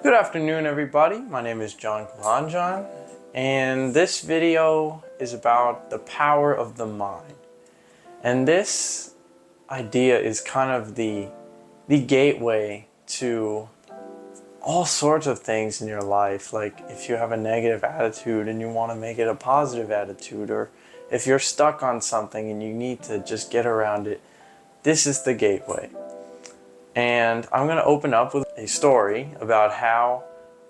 Good afternoon, everybody. My name is John Kalanjan, and this video is about the power of the mind. And this idea is kind of the gateway to all sorts of things in your life. Like if you have a negative attitude and you want to make it a positive attitude, or if you're stuck on something and you need to just get around it, this is the gateway. And I'm going to open up with a story about how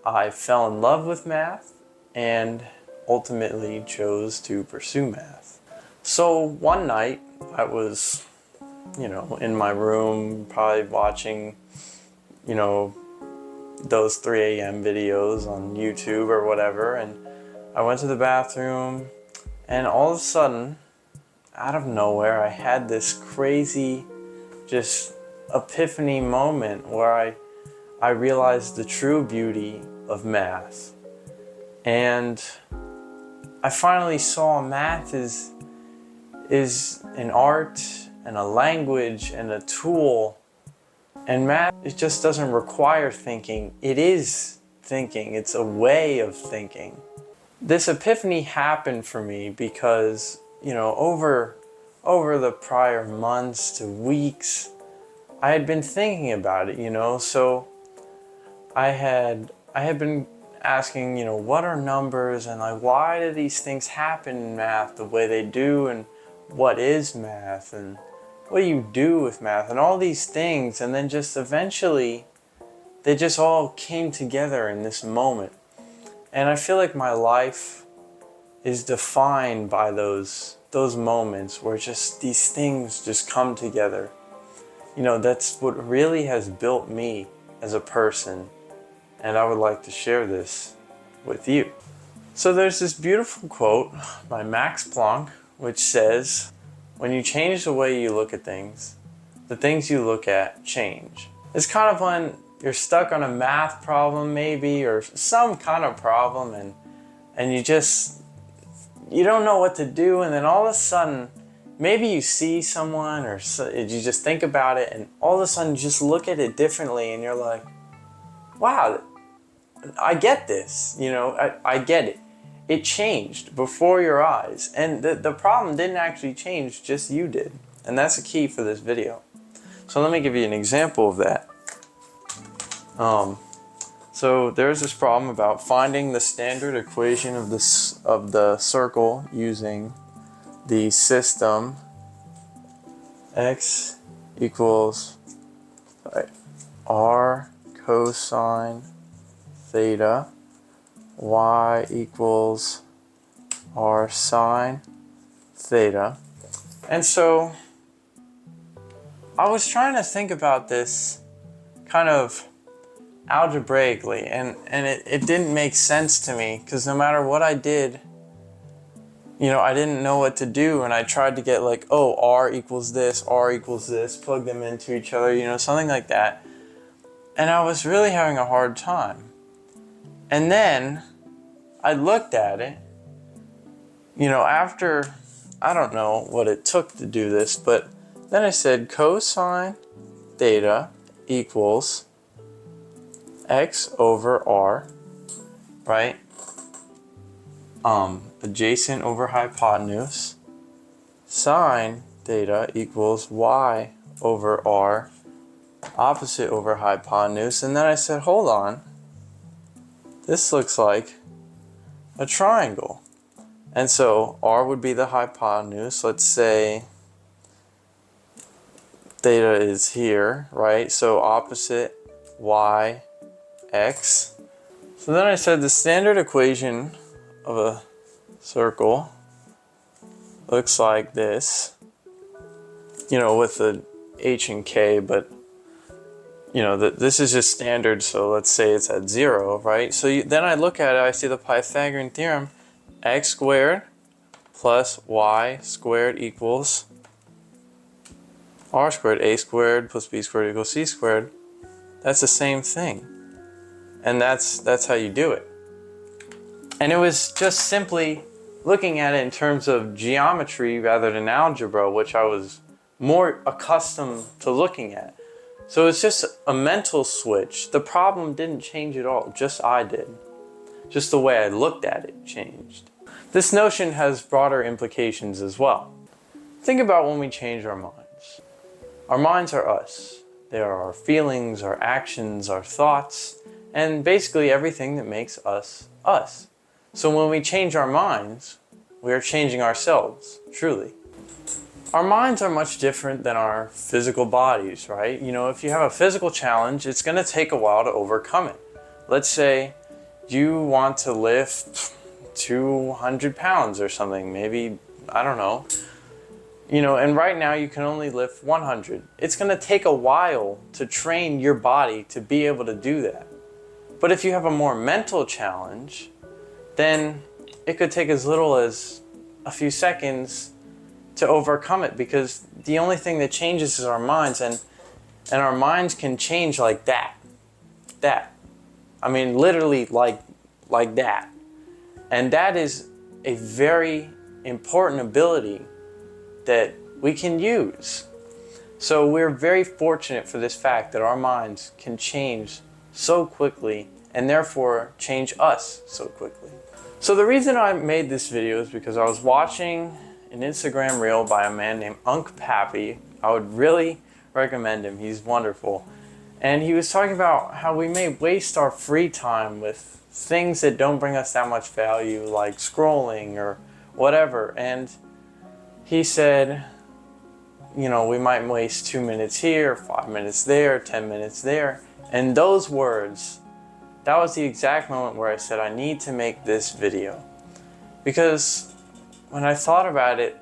I fell in love with math and ultimately chose to pursue math. So one night I was, in my room, probably watching, those 3 a.m. videos on YouTube or whatever, and I went to the bathroom, and all of a sudden, out of nowhere, I had this crazy, just epiphany moment where I realized the true beauty of math. And I finally saw math is an art and a language and a tool. And math, it just doesn't require thinking. It is thinking. It's a way of thinking. This epiphany happened for me because, over the prior months to weeks, I had been thinking about it, so I had been asking, what are numbers, and like, why do these things happen in math the way they do, and what is math, and what do you do with math, and all these things. And then just eventually they just all came together in this moment. And I feel like my life is defined by those moments where just these things just come together. That's what really has built me as a person, and I would like to share this with you. So there's this beautiful quote by Max Planck, which says, when you change the way you look at things, the things you look at change. It's kind of when you're stuck on a math problem maybe, or some kind of problem, and you don't know what to do, and then all of a sudden, maybe you see someone, or you just think about it, and all of a sudden you just look at it differently, and you're like, wow, I get this, I get it. It changed before your eyes. And the problem didn't actually change, just you did. And that's the key for this video. So let me give you an example of that. So there's this problem about finding the standard equation of the circle using the system x equals r cosine theta, y equals r sine theta. And so I was trying to think about this kind of algebraically, and it didn't make sense to me, because no matter what I did, I didn't know what to do, and I tried to get like, oh, r equals this, plug them into each other, something like that. And I was really having a hard time. And then I looked at it, after, I don't know what it took to do this, but then I said cosine theta equals x over r, right? Adjacent over hypotenuse. Sine theta equals y over r, opposite over hypotenuse. And then I said, hold on, this looks like a triangle. And so r would be the hypotenuse. Let's say theta is here, right? So opposite y, x. So then I said the standard equation of a circle looks like this, with the h and k, but this is just standard, so let's say it's at 0, right? So then I look at it, I see the Pythagorean theorem, x squared plus y squared equals r squared, a squared plus b squared equals c squared. That's the same thing. And that's how you do it. And it was just simply looking at it in terms of geometry rather than algebra, which I was more accustomed to looking at. So it's just a mental switch. The problem didn't change at all, just I did. Just the way I looked at it changed. This notion has broader implications as well. Think about when we change our minds. Our minds are us. They are our feelings, our actions, our thoughts, and basically everything that makes us us. So when we change our minds, we are changing ourselves, truly. Our minds are much different than our physical bodies, right? You know, if you have a physical challenge, it's going to take a while to overcome it. Let's say you want to lift 200 pounds or something, maybe, I don't know. You know, and right now you can only lift 100. It's going to take a while to train your body to be able to do that. But if you have a more mental challenge, then it could take as little as a few seconds to overcome it, because the only thing that changes is our minds, and our minds can change like that. I mean, literally like that. And that is a very important ability that we can use. So we're very fortunate for this fact that our minds can change so quickly, and therefore change us so quickly. So the reason I made this video is because I was watching an Instagram reel by a man named Unc Pappy. I would really recommend him. He's wonderful. And he was talking about how we may waste our free time with things that don't bring us that much value, like scrolling or whatever. And he said, you know, we might waste 2 minutes here, 5 minutes there, 10 minutes there. And those words, that was the exact moment where I said, I need to make this video. Because when I thought about it,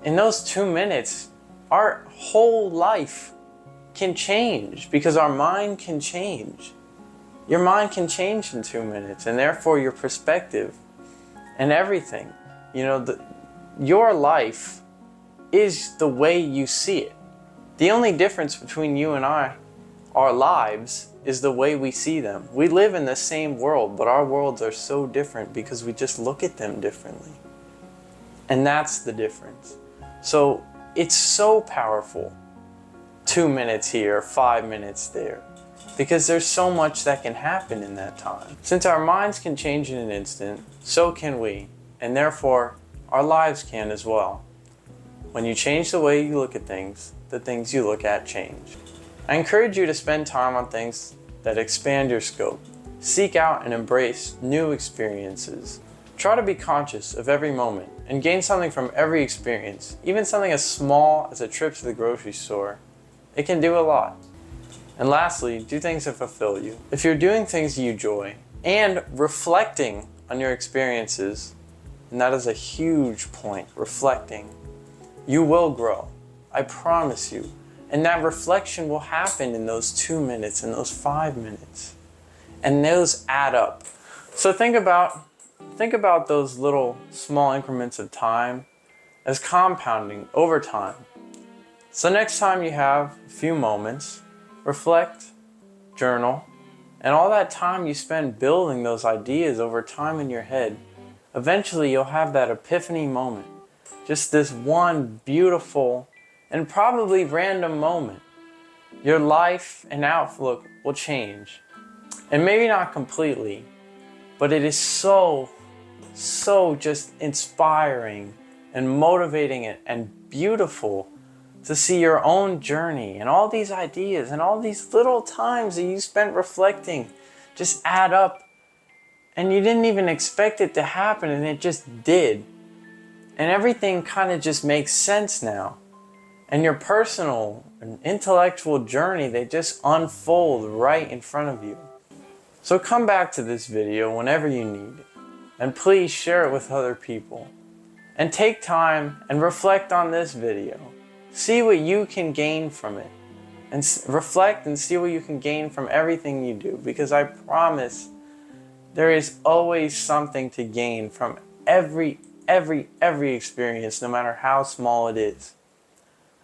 in those 2 minutes, our whole life can change, because our mind can change. Your mind can change in 2 minutes, and therefore your perspective and everything. You know, your life is the way you see it. The only difference between you and I, our lives, is the way we see them. We live in the same world, but our worlds are so different because we just look at them differently. And that's the difference. So it's so powerful. 2 minutes here, 5 minutes there, because there's so much that can happen in that time. Since our minds can change in an instant, so can we, and therefore our lives can as well. When you change the way you look at things, the things you look at change. I encourage you to spend time on things that expand your scope. Seek out and embrace new experiences. Try to be conscious of every moment and gain something from every experience, even something as small as a trip to the grocery store. It can do a lot. And lastly, do things that fulfill you. If you're doing things you enjoy and reflecting on your experiences, and that is a huge point, reflecting, you will grow. I promise you. And that reflection will happen in those 2 minutes, in those 5 minutes. And those add up. So think about those little small increments of time as compounding over time. So next time you have a few moments, reflect, journal, and all that time you spend building those ideas over time in your head, eventually you'll have that epiphany moment. Just this one beautiful and probably random moment. Your life and outlook will change. And maybe not completely, but it is so just inspiring and motivating and beautiful to see your own journey and all these ideas and all these little times that you spent reflecting just add up, and you didn't even expect it to happen, and it just did. And everything kind of just makes sense now. And your personal and intellectual journey, they just unfold right in front of you. So come back to this video whenever you need it. And please share it with other people. And take time and reflect on this video. See what you can gain from it. And reflect and see what you can gain from everything you do. Because I promise there is always something to gain from every experience, no matter how small it is.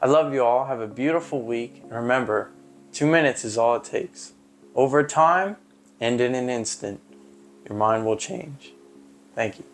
I love you all. Have a beautiful week. And remember, 2 minutes is all it takes. Over time and in an instant, your mind will change. Thank you.